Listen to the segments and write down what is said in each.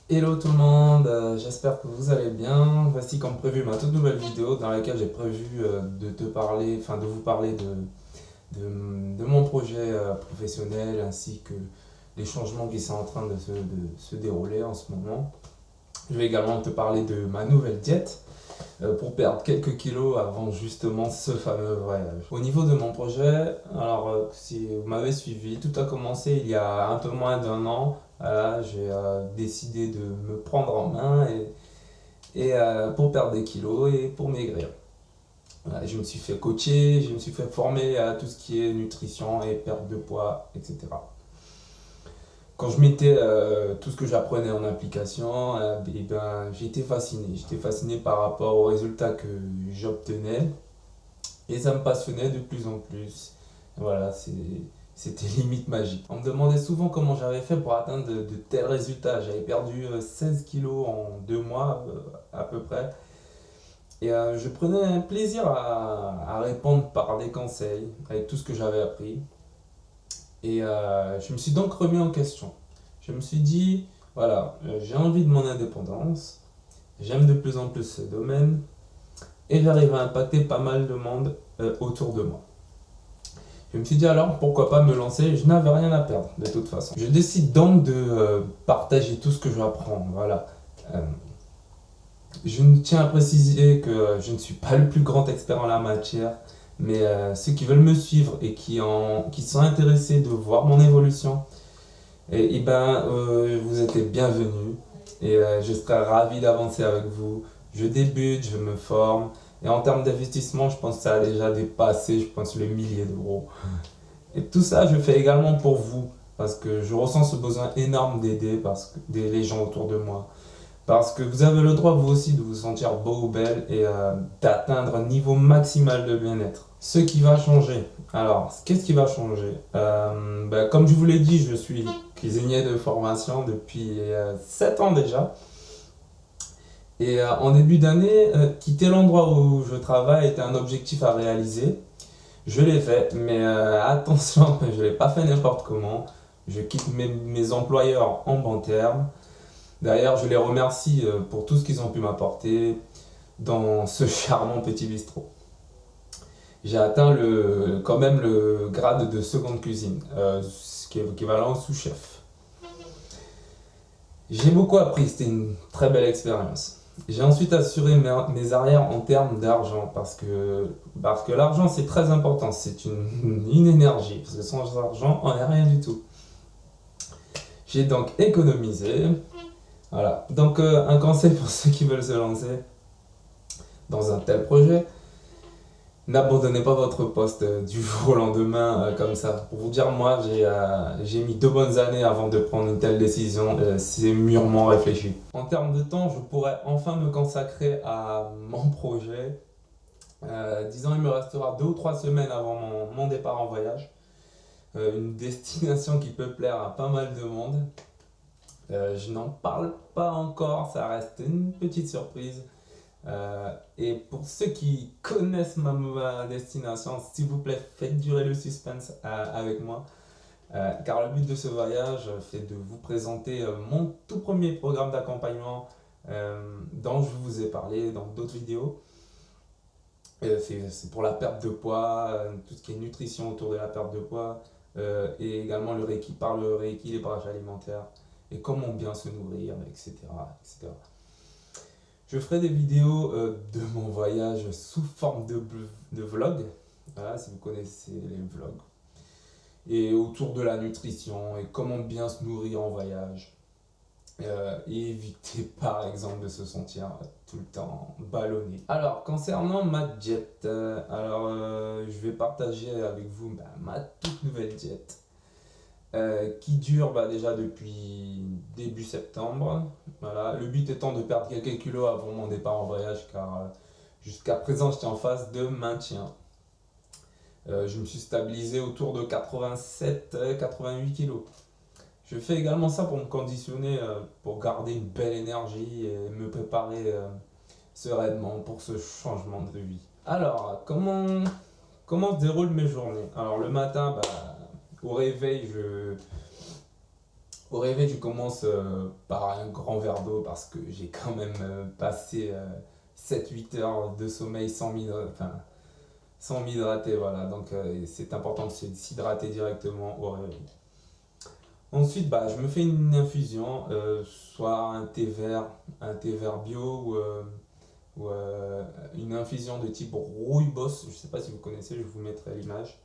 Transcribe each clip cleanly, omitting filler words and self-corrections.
Hello tout le monde, j'espère que vous allez bien. Voici comme prévu ma toute nouvelle vidéo dans laquelle j'ai prévu de vous parler de mon projet professionnel ainsi que les changements qui sont en train de se dérouler en ce moment. Je vais également te parler de ma nouvelle diète pour perdre quelques kilos avant justement ce fameux voyage. Au niveau de mon projet, si vous m'avez suivi, tout a commencé il y a un peu moins d'1 an. Voilà, j'ai décidé de me prendre en main et pour perdre des kilos et pour maigrir. Voilà, je me suis fait coacher, je me suis fait former à tout ce qui est nutrition et perte de poids, etc. Quand je mettais tout ce que j'apprenais en application, j'étais fasciné. J'étais fasciné par rapport aux résultats que j'obtenais et ça me passionnait de plus en plus. Voilà, c'était limite magique. On me demandait souvent comment j'avais fait pour atteindre de tels résultats. J'avais perdu 16 kilos en 2 mois à peu près. Et je prenais un plaisir à répondre par des conseils avec tout ce que j'avais appris. Et je me suis donc remis en question. Je me suis dit, voilà, j'ai envie de mon indépendance, j'aime de plus en plus ce domaine, et j'arrive à impacter pas mal de monde autour de moi. Je me suis dit alors, pourquoi pas me lancer, je n'avais rien à perdre de toute façon. Je décide donc de partager tout ce que j'apprends, voilà. Euh, je tiens à préciser que je ne suis pas le plus grand expert en la matière, mais ceux qui veulent me suivre et qui sont intéressés de voir mon évolution, vous êtes les bienvenus et je serai ravi d'avancer avec vous. Je débute, je me forme et en termes d'investissement, je pense que ça a déjà dépassé, je pense, le millier d'euros. Et tout ça, je fais également pour vous parce que je ressens ce besoin énorme d'aider les gens autour de moi. Parce que vous avez le droit vous aussi de vous sentir beau ou belle et d'atteindre un niveau maximal de bien-être. Ce qui va changer. Alors, qu'est-ce qui va changer? Comme je vous l'ai dit, je suis cuisinier de formation depuis 7 ans déjà. Et en début d'année, quitter l'endroit où je travaille était un objectif à réaliser. Je l'ai fait, mais attention, je ne l'ai pas fait n'importe comment. Je quitte mes employeurs en bons termes. D'ailleurs, je les remercie pour tout ce qu'ils ont pu m'apporter dans ce charmant petit bistrot. J'ai atteint quand même le grade de seconde cuisine, ce qui est équivalent au sous-chef. J'ai beaucoup appris, c'était une très belle expérience. J'ai ensuite assuré mes arrières en termes d'argent parce que l'argent c'est très important, c'est une énergie, parce que sans argent on n'est rien du tout. J'ai donc économisé. Voilà. Donc un conseil pour ceux qui veulent se lancer dans un tel projet, n'abandonnez pas votre poste du jour au lendemain comme ça. Pour vous dire, moi, j'ai mis 2 bonnes années avant de prendre une telle décision. C'est mûrement réfléchi. En termes de temps, je pourrais enfin me consacrer à mon projet. Disons, il me restera 2 ou 3 semaines avant mon départ en voyage. Une destination qui peut plaire à pas mal de monde. Je n'en parle pas encore, ça reste une petite surprise. Et pour ceux qui connaissent ma destination, s'il vous plaît, faites durer le suspense avec moi. Car le but de ce voyage, c'est de vous présenter mon tout premier programme d'accompagnement dont je vous ai parlé dans d'autres vidéos. C'est pour la perte de poids, tout ce qui est nutrition autour de la perte de poids, et également le le rééquilibrage alimentaire et comment bien se nourrir, etc., etc. Je ferai des vidéos de mon voyage sous forme de vlog, voilà, si vous connaissez les vlogs, et autour de la nutrition et comment bien se nourrir en voyage. Et éviter par exemple de se sentir tout le temps ballonné. Alors concernant ma diète, je vais partager avec vous ma toute nouvelle diète qui dure déjà depuis début septembre. Voilà. Le but étant de perdre quelques kilos avant mon départ en voyage car jusqu'à présent j'étais en phase de maintien. Je me suis stabilisé autour de 87-88 kilos. Je fais également ça pour me conditionner, pour garder une belle énergie et me préparer sereinement pour ce changement de vie. Alors, comment se déroulent mes journées? Alors le matin, au réveil, Au réveil, je commence par un grand verre d'eau parce que j'ai quand même passé 7-8 heures de sommeil sans m'hydrater. Voilà. Donc c'est important de s'hydrater directement au réveil. Ensuite, bah, je me fais une infusion, soit un thé vert bio ou une infusion de type rooibos. Je ne sais pas si vous connaissez, je vous mettrai l'image.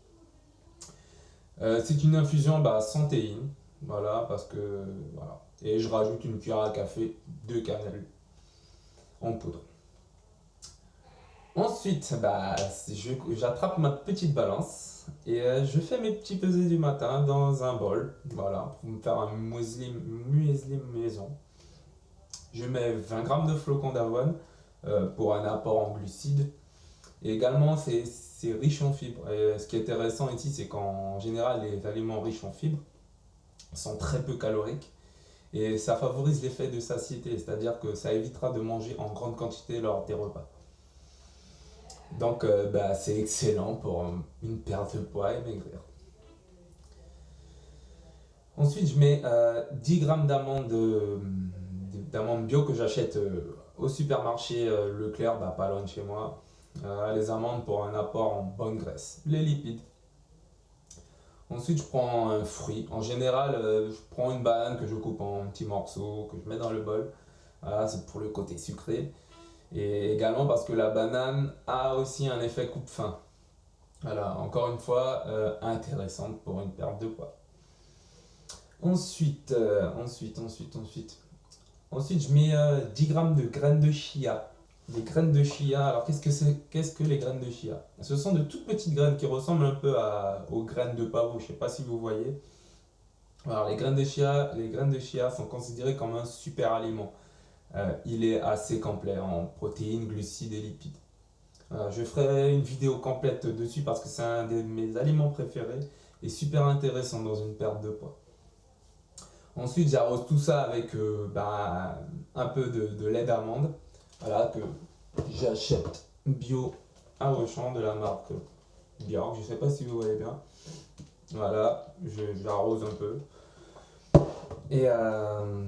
C'est une infusion bah, sans théine, voilà, parce que voilà. Et je rajoute une cuillère à café de cannelle en poudre. Ensuite, bah, j'attrape ma petite balance et je fais mes petits pesées du matin dans un bol, voilà, pour me faire un muesli maison. Je mets 20 grammes de flocons d'avoine pour un apport en glucides. Et également, c'est riche en fibres. Et ce qui est intéressant ici, c'est qu'en général, les aliments riches en fibres sont très peu caloriques et ça favorise l'effet de satiété, c'est-à-dire que ça évitera de manger en grande quantité lors des repas. Donc, bah, c'est excellent pour une perte de poids et maigrir. Ensuite, je mets 10 grammes d'amandes bio que j'achète au supermarché Leclerc, bah, pas loin de chez moi. Les amandes pour un apport en bonne graisse. Les lipides. Ensuite, je prends un fruit. En général, je prends une banane que je coupe en petits morceaux, que je mets dans le bol. Voilà, c'est pour le côté sucré. Et également parce que la banane a aussi un effet coupe-faim. Voilà, encore une fois, intéressante pour une perte de poids. Ensuite, je mets 10 grammes de graines de chia. Les graines de chia, alors qu'est-ce que les graines de chia? Ce sont de toutes petites graines qui ressemblent un peu aux graines de pavot, je ne sais pas si vous voyez. Alors, les graines de chia sont considérées comme un super aliment. Il est assez complet en protéines, glucides et lipides. Je ferai une vidéo complète dessus parce que c'est un de mes aliments préférés et super intéressant dans une perte de poids. Ensuite, j'arrose tout ça avec bah, un peu de lait d'amande, voilà, que j'achète bio à Auchan de la marque Bjork. Je ne sais pas si vous voyez bien. Voilà, j'arrose un peu. Et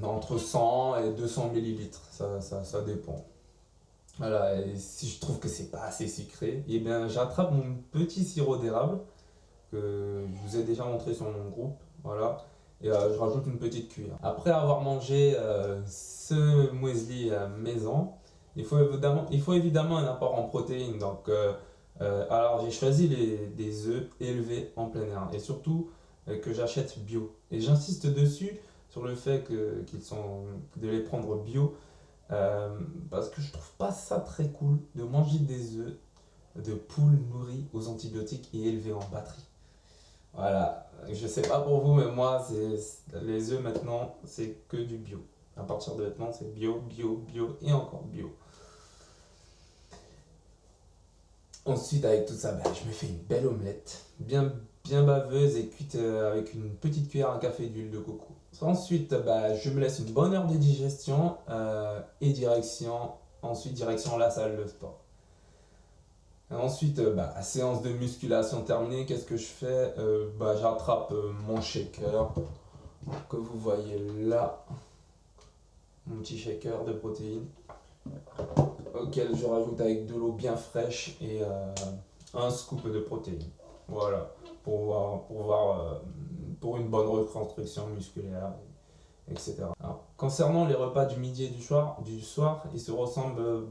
entre 100 et 200 millilitres, ça dépend. Voilà, et si je trouve que c'est pas assez sucré, et bien j'attrape mon petit sirop d'érable que je vous ai déjà montré sur mon groupe, voilà, et je rajoute une petite cuillère. Après avoir mangé ce muesli maison, il faut évidemment un apport en protéines. Donc, alors j'ai choisi des œufs élevés en plein air et surtout que j'achète bio. Et j'insiste dessus sur le fait de les prendre bio parce que je trouve pas ça très cool de manger des œufs de poules nourries aux antibiotiques et élevées en batterie. Voilà, je sais pas pour vous, mais moi, les œufs maintenant, c'est que du bio. À partir de maintenant, c'est bio, bio, bio et encore bio. Ensuite, avec tout ça, ben, je me fais une belle omelette, bien baveuse et cuite avec une petite cuillère à café d'huile de coco. Ensuite, ben, je me laisse une bonne heure de digestion et direction la salle de sport. Et ensuite, bah, séance de musculation terminée, qu'est-ce que je fais? Bah, j'attrape mon shaker que vous voyez là, mon petit shaker de protéines, auquel je rajoute avec de l'eau bien fraîche et un scoop de protéines. Voilà, pour une bonne reconstruction musculaire, etc. Alors, concernant les repas du midi et du soir, ils se ressemblent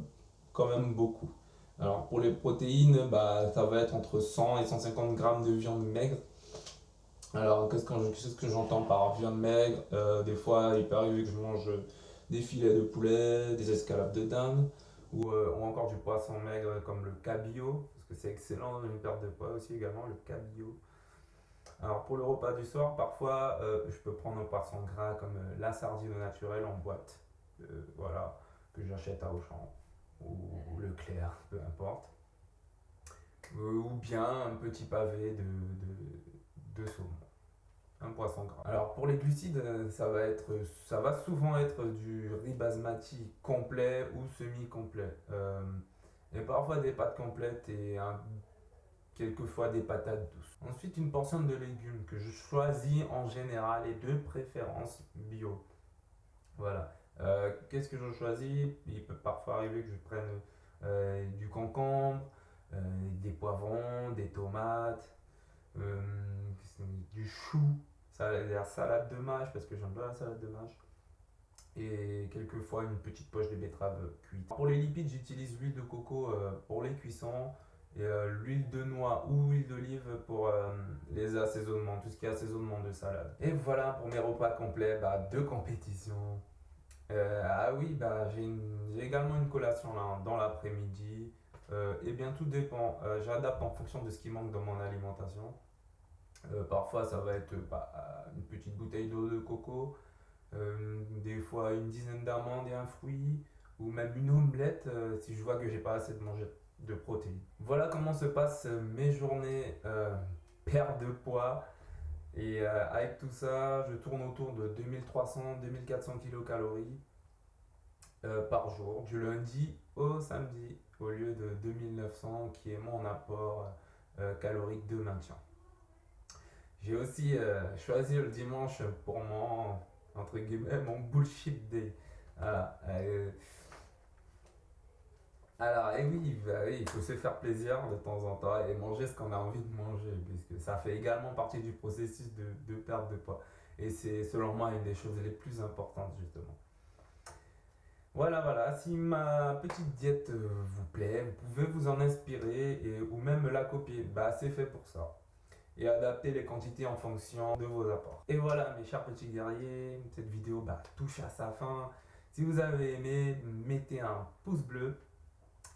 quand même beaucoup. Alors pour les protéines, bah, ça va être entre 100 et 150 grammes de viande maigre. Alors qu'est-ce que j'entends par viande maigre? Des fois, il peut arriver que je mange des filets de poulet, des escalopes de dinde ou encore du poisson maigre comme le cabillaud, parce que c'est excellent dans une perte de poids aussi également, le cabillaud. Alors pour le repas du soir, parfois je peux prendre un poisson gras comme la sardine au naturel en boîte, voilà, que j'achète à Auchan ou Leclerc, peu importe. Ou bien un petit pavé de saumon, un poisson gras. Alors pour les glucides, ça va souvent être du riz basmati complet ou semi-complet. Et parfois des pâtes complètes et quelquefois des patates douces. Ensuite, une portion de légumes que je choisis en général et de préférence bio. Voilà. Qu'est-ce que je choisis? Il peut parfois arriver que je prenne du concombre, des poivrons, des tomates, du chou, la salade de mâche parce que j'aime bien la salade de mâche et quelquefois une petite poche de betterave cuite. Pour les lipides, j'utilise l'huile de coco pour les cuissons et l'huile de noix ou l'huile d'olive pour les assaisonnements, tout ce qui est assaisonnement de salade. Et voilà pour mes repas complets de compétition. Ah oui, j'ai également une collation là, dans l'après-midi. Et bien tout dépend, j'adapte en fonction de ce qui manque dans mon alimentation. Parfois ça va être une petite bouteille d'eau de coco, des fois une dizaine d'amandes et un fruit, ou même une omelette si je vois que j'ai pas assez de manger de protéines. Voilà comment se passent mes journées perte de poids. Et avec tout ça, je tourne autour de 2300-2400 kilocalories par jour, du lundi au samedi, au lieu de 2900 qui est mon apport calorique de maintien. J'ai aussi choisi le dimanche pour mon, entre guillemets, mon bullshit day. Voilà. Alors, et oui, oui, il faut se faire plaisir de temps en temps et manger ce qu'on a envie de manger, puisque ça fait également partie du processus de perte de poids. Et c'est selon moi une des choses les plus importantes, justement. Voilà, si ma petite diète vous plaît, vous pouvez vous en inspirer ou même la copier. C'est fait pour ça. Et adapter les quantités en fonction de vos apports. Et voilà, mes chers petits guerriers, cette vidéo touche à sa fin. Si vous avez aimé, mettez un pouce bleu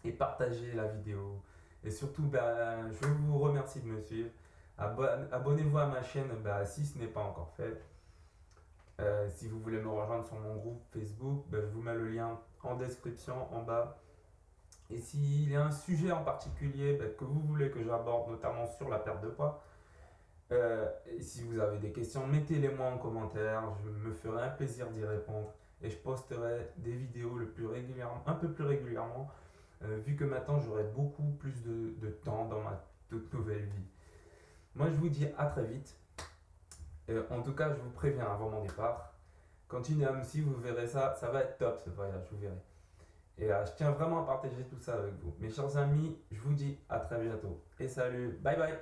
et partagez la vidéo. Et surtout, je vous remercie de me suivre. Abonnez-vous à ma chaîne si ce n'est pas encore fait. Si vous voulez me rejoindre sur mon groupe Facebook, je vous mets le lien en description en bas. Et s'il y a un sujet en particulier que vous voulez que j'aborde, notamment sur la perte de poids, et si vous avez des questions, mettez-les moi en commentaire. Je me ferai un plaisir d'y répondre. Et je posterai des vidéos un peu plus régulièrement, vu que maintenant j'aurai beaucoup plus de temps dans ma toute nouvelle vie. Moi je vous dis à très vite. En tout cas, je vous préviens avant mon départ. Continuez à me suivre, vous verrez ça va être top ce voyage, vous verrez. Et je tiens vraiment à partager tout ça avec vous. Mes chers amis, je vous dis à très bientôt. Et salut, bye bye.